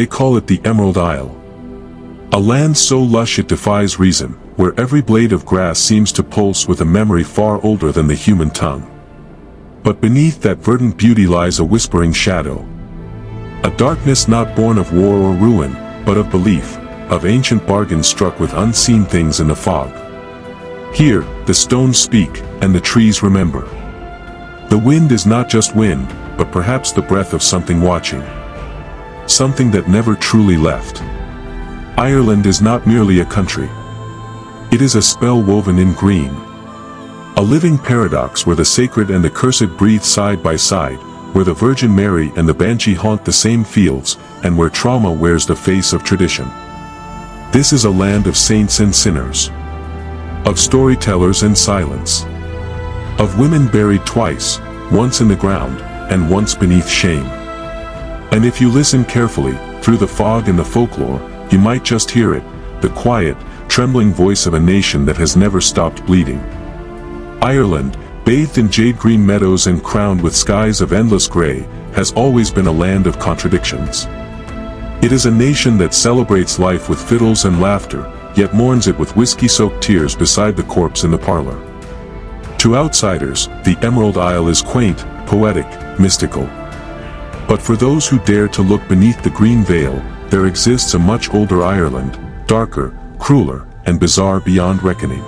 They call it the Emerald Isle. A land so lush it defies reason, where every blade of grass seems to pulse with a memory far older than the human tongue. But beneath that verdant beauty lies a whispering shadow. A darkness not born of war or ruin, but of belief, of ancient bargains struck with unseen things in the fog. Here, the stones speak, and the trees remember. The wind is not just wind, but perhaps the breath of something watching. Something that never truly left. Ireland is not merely a country. It is a spell woven in green. A living paradox where the sacred and the cursed breathe side by side, where the Virgin Mary and the Banshee haunt the same fields, and where trauma wears the face of tradition. This is a land of saints and sinners. Of storytellers and silence. Of women buried twice, once in the ground, and once beneath shame. And if you listen carefully, through the fog and the folklore, you might just hear it, the quiet, trembling voice of a nation that has never stopped bleeding. Ireland, bathed in jade-green meadows and crowned with skies of endless gray, has always been a land of contradictions. It is a nation that celebrates life with fiddles and laughter, yet mourns it with whiskey-soaked tears beside the corpse in the parlor. To outsiders, the Emerald Isle is quaint, poetic, mystical. But for those who dare to look beneath the green veil, there exists a much older Ireland, darker, crueler, and bizarre beyond reckoning.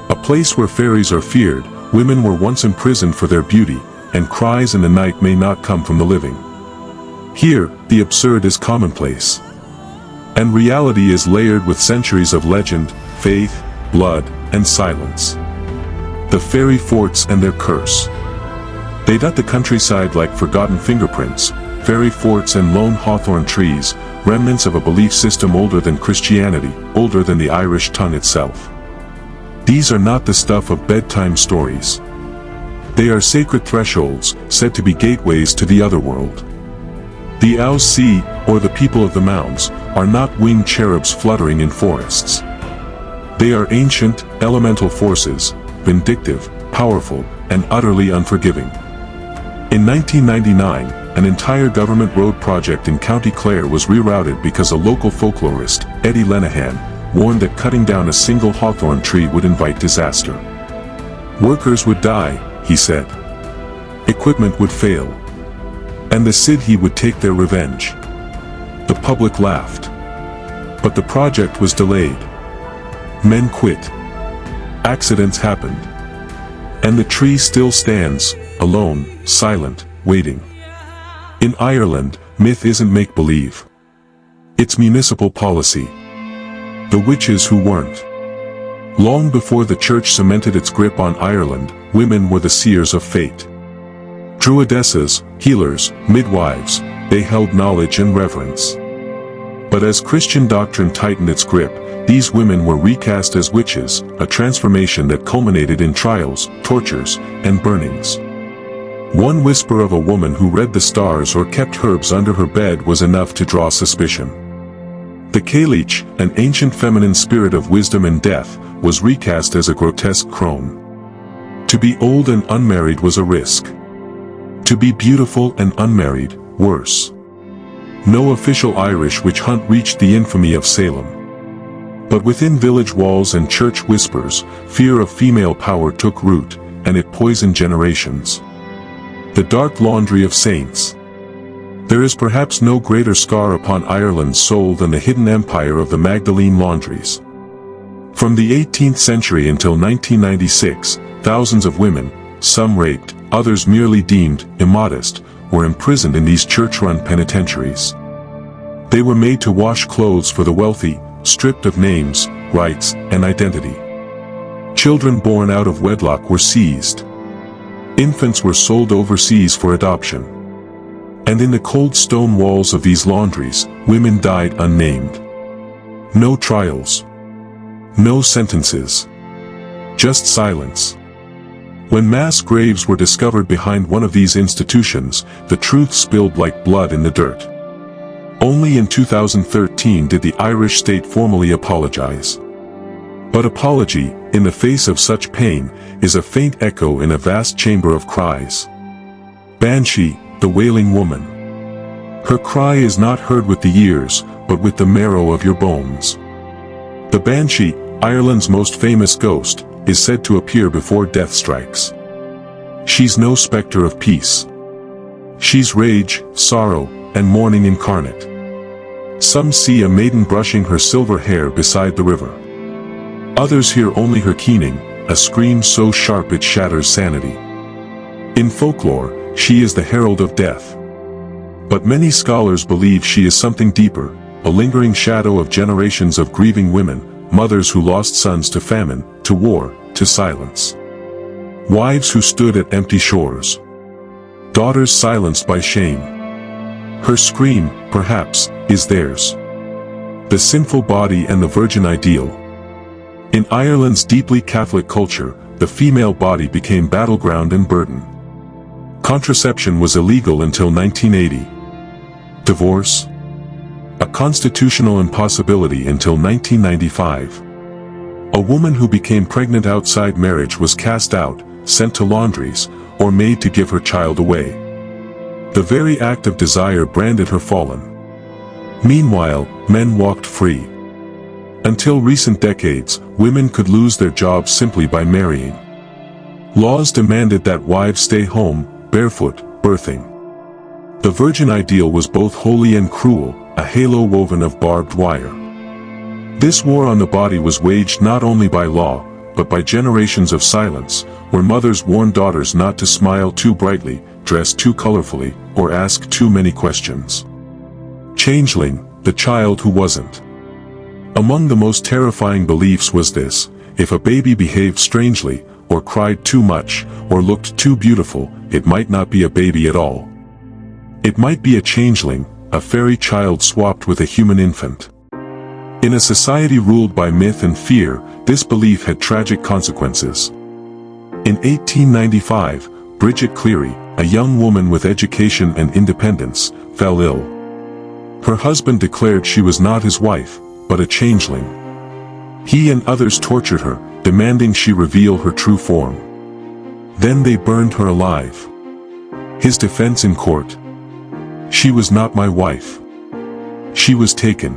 A place where fairies are feared, women were once imprisoned for their beauty, and cries in the night may not come from the living. Here, the absurd is commonplace. And reality is layered with centuries of legend, faith, blood, and silence. The fairy forts and their curse. They dot the countryside like forgotten fingerprints, fairy forts and lone hawthorn trees, remnants of a belief system older than Christianity, older than the Irish tongue itself. These are not the stuff of bedtime stories. They are sacred thresholds, said to be gateways to the other world. The Owls Sea, or the people of the mounds, are not winged cherubs fluttering in forests. They are ancient, elemental forces, vindictive, powerful, and utterly unforgiving. In 1999, an entire government road project in County Clare was rerouted because a local folklorist, Eddie Lenihan, warned that cutting down a single hawthorn tree would invite disaster. Workers would die, he said. Equipment would fail. And the Sidhe would take their revenge. The public laughed. But the project was delayed. Men quit. Accidents happened. And the tree still stands, alone, silent, waiting. In Ireland, myth isn't make-believe. It's municipal policy. The witches who weren't. Long before the church cemented its grip on Ireland, women were the seers of fate. Druidesses, healers, midwives, they held knowledge and reverence. But as Christian doctrine tightened its grip, these women were recast as witches, a transformation that culminated in trials, tortures, and burnings. One whisper of a woman who read the stars or kept herbs under her bed was enough to draw suspicion. The Cailleach, an ancient feminine spirit of wisdom and death, was recast as a grotesque crone. To be old and unmarried was a risk. To be beautiful and unmarried, worse. No official Irish witch hunt reached the infamy of Salem. But within village walls and church whispers, fear of female power took root, and it poisoned generations. The dark laundry of saints. There is perhaps no greater scar upon Ireland's soul than the hidden empire of the Magdalene Laundries. From the 18th century until 1996, thousands of women, some raped, others merely deemed immodest, were imprisoned in these church-run penitentiaries. They were made to wash clothes for the wealthy, stripped of names, rights, and identity. Children born out of wedlock were seized. Infants were sold overseas for adoption. And in the cold stone walls of these laundries, women died unnamed. No trials. No sentences. Just silence. When mass graves were discovered behind one of these institutions, the truth spilled like blood in the dirt. Only in 2013 did the Irish state formally apologize. But apology, in the face of such pain, is a faint echo in a vast chamber of cries. Banshee, the wailing woman. Her cry is not heard with the ears, but with the marrow of your bones. The Banshee, Ireland's most famous ghost, is said to appear before death strikes. She's no spectre of peace. She's rage, sorrow, and mourning incarnate. Some see a maiden brushing her silver hair beside the river. Others hear only her keening, a scream so sharp it shatters sanity. In folklore, she is the herald of death. But many scholars believe she is something deeper, a lingering shadow of generations of grieving women, mothers who lost sons to famine, to war, to silence. Wives who stood at empty shores. Daughters silenced by shame. Her scream, perhaps, is theirs. The sinful body and the virgin ideal. In Ireland's deeply Catholic culture, the female body became battleground and burden. Contraception was illegal until 1980. Divorce? A constitutional impossibility until 1995. A woman who became pregnant outside marriage was cast out, sent to laundries, or made to give her child away. The very act of desire branded her fallen. Meanwhile, men walked free. Until recent decades, women could lose their jobs simply by marrying. Laws demanded that wives stay home, barefoot, birthing. The virgin ideal was both holy and cruel, a halo woven of barbed wire. This war on the body was waged not only by law, but by generations of silence, where mothers warned daughters not to smile too brightly, dress too colorfully, or ask too many questions. Changeling, the child who wasn't. Among the most terrifying beliefs was this: if a baby behaved strangely, or cried too much, or looked too beautiful, it might not be a baby at all. It might be a changeling, a fairy child swapped with a human infant. In a society ruled by myth and fear, this belief had tragic consequences. In 1895, Bridget Cleary, a young woman with education and independence, fell ill. Her husband declared she was not his wife, but a changeling. He and others tortured her, demanding she reveal her true form. Then they burned her alive. His defense in court: she was not my wife. She was taken.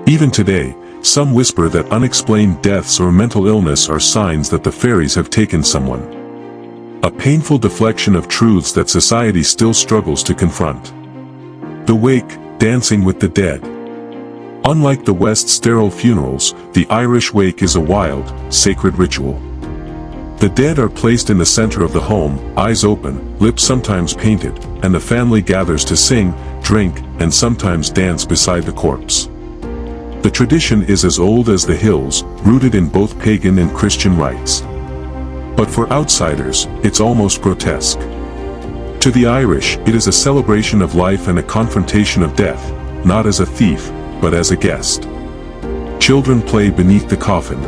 Even today, some whisper that unexplained deaths or mental illness are signs that the fairies have taken someone. A painful deflection of truths that society still struggles to confront. The wake, dancing with the dead. Unlike the West's sterile funerals, the Irish wake is a wild, sacred ritual. The dead are placed in the center of the home, eyes open, lips sometimes painted, and the family gathers to sing, drink, and sometimes dance beside the corpse. The tradition is as old as the hills, rooted in both pagan and Christian rites. But for outsiders, it's almost grotesque. To the Irish, it is a celebration of life and a confrontation of death, not as a thief, but as a guest. Children play beneath the coffin.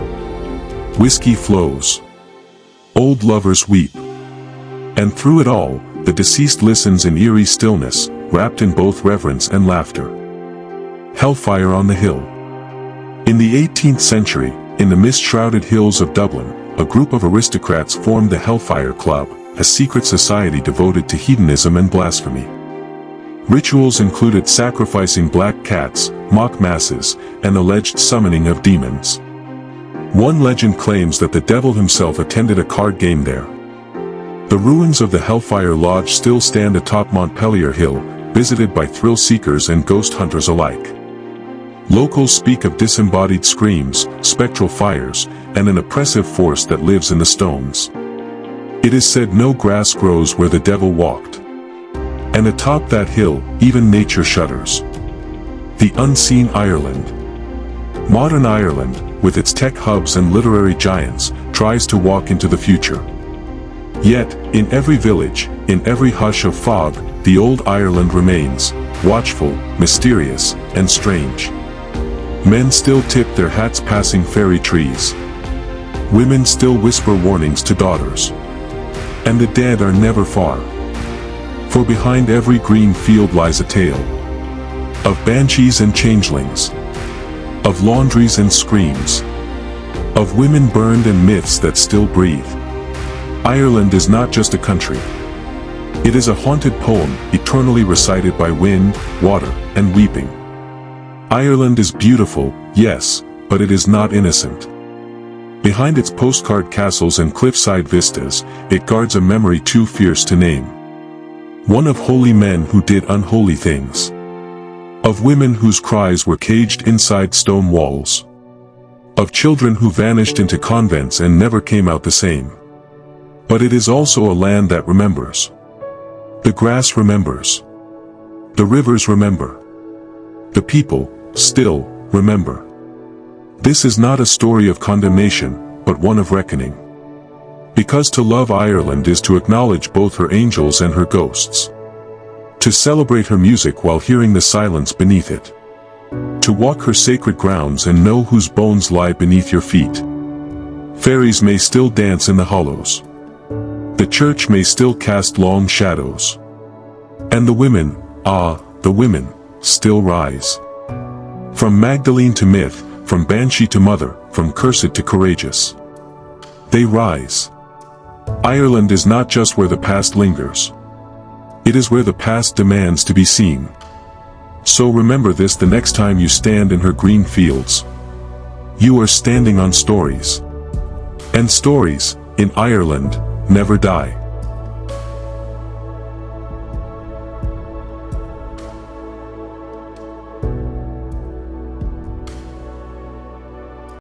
Whiskey flows. Old lovers weep. And through it all, the deceased listens in eerie stillness, wrapped in both reverence and laughter. Hellfire on the Hill. In the 18th century, in the mist-shrouded hills of Dublin, a group of aristocrats formed the Hellfire Club, a secret society devoted to hedonism and blasphemy. Rituals included sacrificing black cats, mock masses, and alleged summoning of demons. One legend claims that the devil himself attended a card game there. The ruins of the Hellfire Lodge still stand atop Montpelier Hill, visited by thrill-seekers and ghost hunters alike. Locals speak of disembodied screams, spectral fires, and an oppressive force that lives in the stones. It is said no grass grows where the devil walked. And atop that hill, even nature shudders. The unseen Ireland. Modern Ireland, with its tech hubs and literary giants, tries to walk into the future. Yet, in every village, in every hush of fog, the old Ireland remains, watchful, mysterious, and strange. Men still tip their hats passing fairy trees. Women still whisper warnings to daughters. And the dead are never far. For behind every green field lies a tale. Of banshees and changelings. Of laundries and screams. Of women burned and myths that still breathe. Ireland is not just a country. It is a haunted poem, eternally recited by wind, water, and weeping. Ireland is beautiful, yes, but it is not innocent. Behind its postcard castles and cliffside vistas, it guards a memory too fierce to name. One of holy men who did unholy things. Of women whose cries were caged inside stone walls. Of children who vanished into convents and never came out the same. But it is also a land that remembers. The grass remembers. The rivers remember. The people, still, remember. This is not a story of condemnation, but one of reckoning. Because to love Ireland is to acknowledge both her angels and her ghosts. To celebrate her music while hearing the silence beneath it. To walk her sacred grounds and know whose bones lie beneath your feet. Fairies may still dance in the hollows. The church may still cast long shadows. And the women, the women, still rise. From Magdalene to myth, from Banshee to mother, from cursed to courageous. They rise. Ireland is not just where the past lingers. It is where the past demands to be seen. So remember this the next time you stand in her green fields. You are standing on stories. And stories, in Ireland, never die.